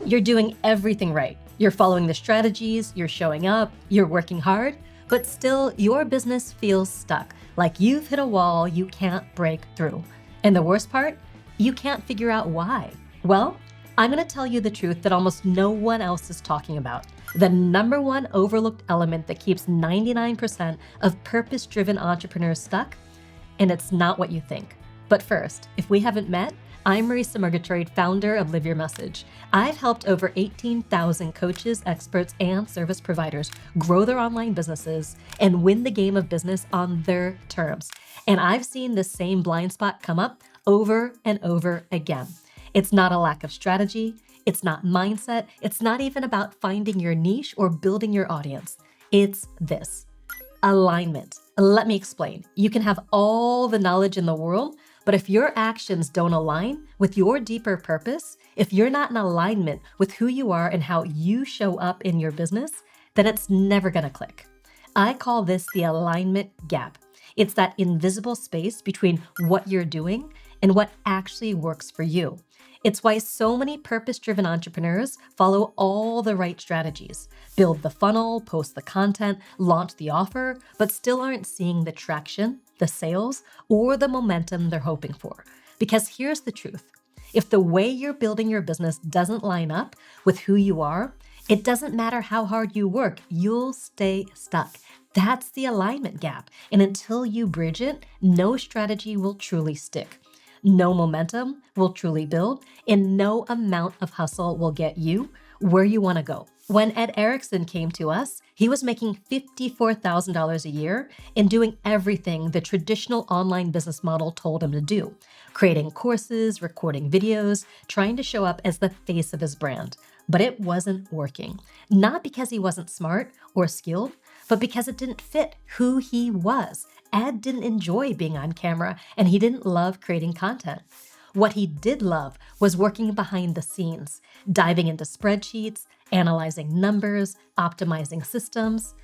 You're doing everything right. You're following the strategies, you're showing up, you're working hard, but still your business feels stuck, like you've hit a wall you can't break through. And the worst part, you can't figure out why. Well, I'm gonna tell you the truth that almost no one else is talking about. The number one overlooked element that keeps 99% of purpose-driven entrepreneurs stuck, and it's not what you think. But first, if we haven't met, I'm Marisa Murgatroyd, founder of Live Your Message. I've helped over 18,000 coaches, experts, and service providers grow their online businesses and win the game of business on their terms. And I've seen this same blind spot come up over and over again. It's not a lack of strategy. It's not mindset. It's not even about finding your niche or building your audience. It's this: alignment. Let me explain. You can have all the knowledge in the world, but if your actions don't align with your deeper purpose, if you're not in alignment with who you are and how you show up in your business, then it's never gonna click. I call this the alignment gap. It's that invisible space between what you're doing and what actually works for you. It's why so many purpose-driven entrepreneurs follow all the right strategies, build the funnel, post the content, launch the offer, but still aren't seeing the traction, the sales, or the momentum they're hoping for. Because here's the truth: if the way you're building your business doesn't line up with who you are, it doesn't matter how hard you work, you'll stay stuck. That's the alignment gap. And until you bridge it, no strategy will truly stick. No momentum will truly build, and no amount of hustle will get you where you want to go. When Ed Erickson came to us, he was making $54,000 a year and doing everything the traditional online business model told him to do: creating courses, recording videos, trying to show up as the face of his brand. But it wasn't working. Not because he wasn't smart or skilled, but because it didn't fit who he was. Ed didn't enjoy being on camera, and he didn't love creating content. What he did love was working behind the scenes, diving into spreadsheets, analyzing numbers, optimizing systems.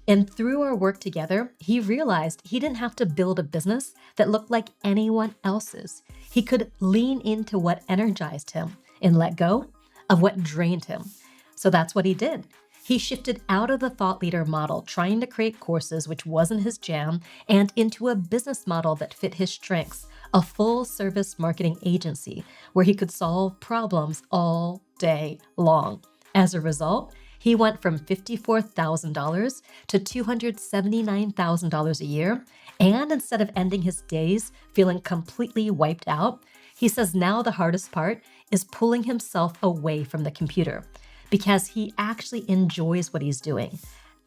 And through our work together, he realized he didn't have to build a business that looked like anyone else's. He could lean into what energized him and let go of what drained him. So that's what he did. He shifted out of the thought leader model, trying to create courses, which wasn't his jam, and into a business model that fit his strengths, a full-service marketing agency where he could solve problems all day long. As a result, he went from $54,000 to $279,000 a year, and instead of ending his days feeling completely wiped out, he says now the hardest part is pulling himself away from the computer, because he actually enjoys what he's doing.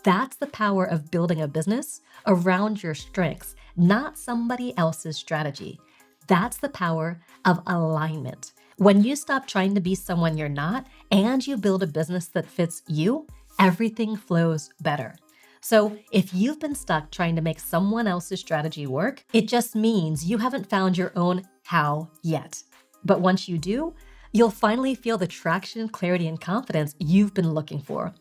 That's the power of building a business around your strengths, not somebody else's strategy. That's the power of alignment. When you stop trying to be someone you're not and you build a business that fits you, everything flows better. So if you've been stuck trying to make someone else's strategy work, it just means you haven't found your own how yet. But once you do, you'll finally feel the traction, clarity, and confidence you've been looking for.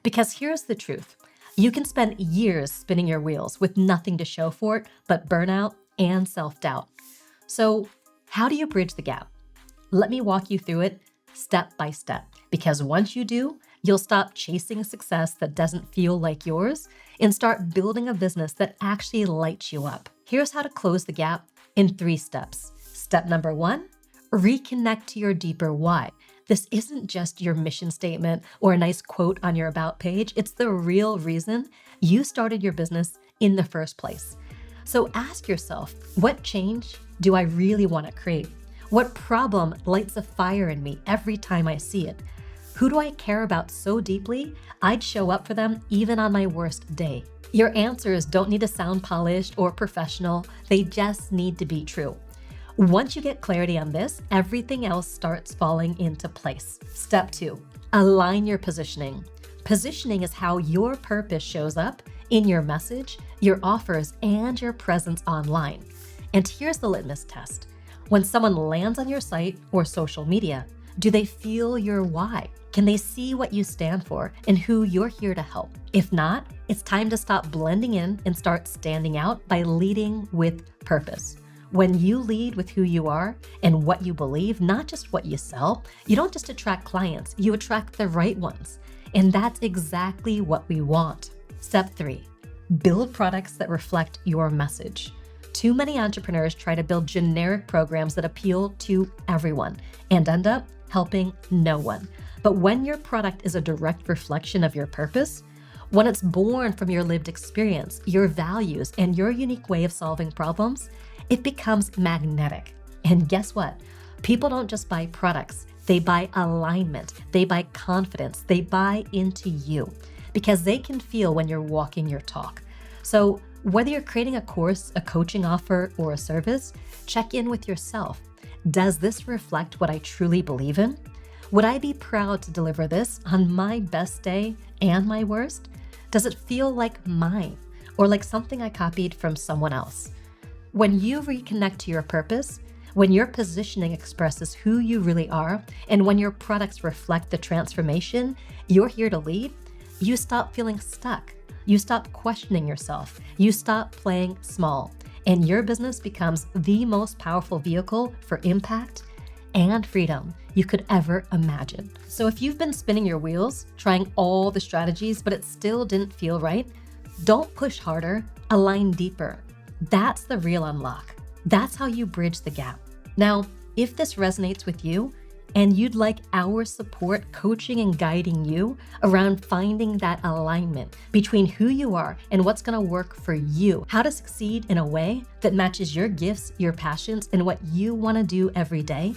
Because here's the truth: you can spend years spinning your wheels with nothing to show for it but burnout and self-doubt. So how do you bridge the gap? Let me walk you through it step by step. Because once you do, you'll stop chasing success that doesn't feel like yours and start building a business that actually lights you up. Here's how to close the gap in 3 steps. Step number 1, reconnect to your deeper why. This isn't just your mission statement or a nice quote on your about page. It's the real reason you started your business in the first place. So ask yourself, what change do I really want to create? What problem lights a fire in me every time I see it? Who do I care about so deeply I'd show up for them even on my worst day? Your answers don't need to sound polished or professional. They just need to be true. Once you get clarity on this, everything else starts falling into place. Step 2, align your positioning. Positioning is how your purpose shows up in your message, your offers, and your presence online. And here's the litmus test. When someone lands on your site or social media, do they feel your why? Can they see what you stand for and who you're here to help? If not, it's time to stop blending in and start standing out by leading with purpose. When you lead with who you are and what you believe, not just what you sell, you don't just attract clients, you attract the right ones. And that's exactly what we want. Step 3, build products that reflect your message. Too many entrepreneurs try to build generic programs that appeal to everyone and end up helping no one. But when your product is a direct reflection of your purpose, when it's born from your lived experience, your values, and your unique way of solving problems, it becomes magnetic. And guess what? People don't just buy products, they buy alignment, they buy confidence, they buy into you because they can feel when you're walking your talk. So whether you're creating a course, a coaching offer, or a service, check in with yourself. Does this reflect what I truly believe in? Would I be proud to deliver this on my best day and my worst? Does it feel like mine or like something I copied from someone else? When you reconnect to your purpose, when your positioning expresses who you really are, and when your products reflect the transformation you're here to lead, you stop feeling stuck. You stop questioning yourself. You stop playing small, and your business becomes the most powerful vehicle for impact and freedom you could ever imagine. So if you've been spinning your wheels, trying all the strategies, but it still didn't feel right, don't push harder, align deeper. That's the real unlock. That's how you bridge the gap. Now, if this resonates with you and you'd like our support coaching and guiding you around finding that alignment between who you are and what's gonna work for you, how to succeed in a way that matches your gifts, your passions, and what you wanna do every day,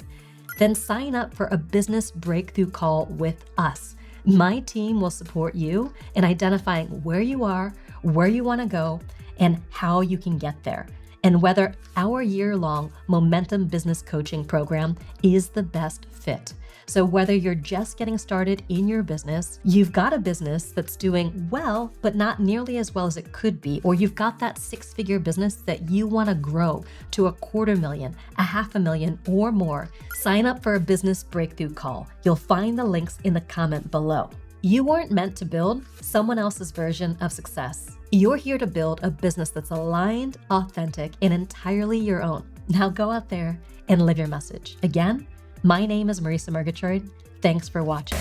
then sign up for a business breakthrough call with us. My team will support you in identifying where you are, where you wanna go, and how you can get there, and whether our year-long Momentum Business Coaching program is the best fit. So whether you're just getting started in your business, you've got a business that's doing well, but not nearly as well as it could be, or you've got that 6-figure business that you want to grow to $250,000, $500,000, or more, sign up for a business breakthrough call. You'll find the links in the comment below. You weren't meant to build someone else's version of success. You're here to build a business that's aligned, authentic, and entirely your own. Now go out there and live your message. Again, my name is Marisa Murgatroyd. Thanks for watching.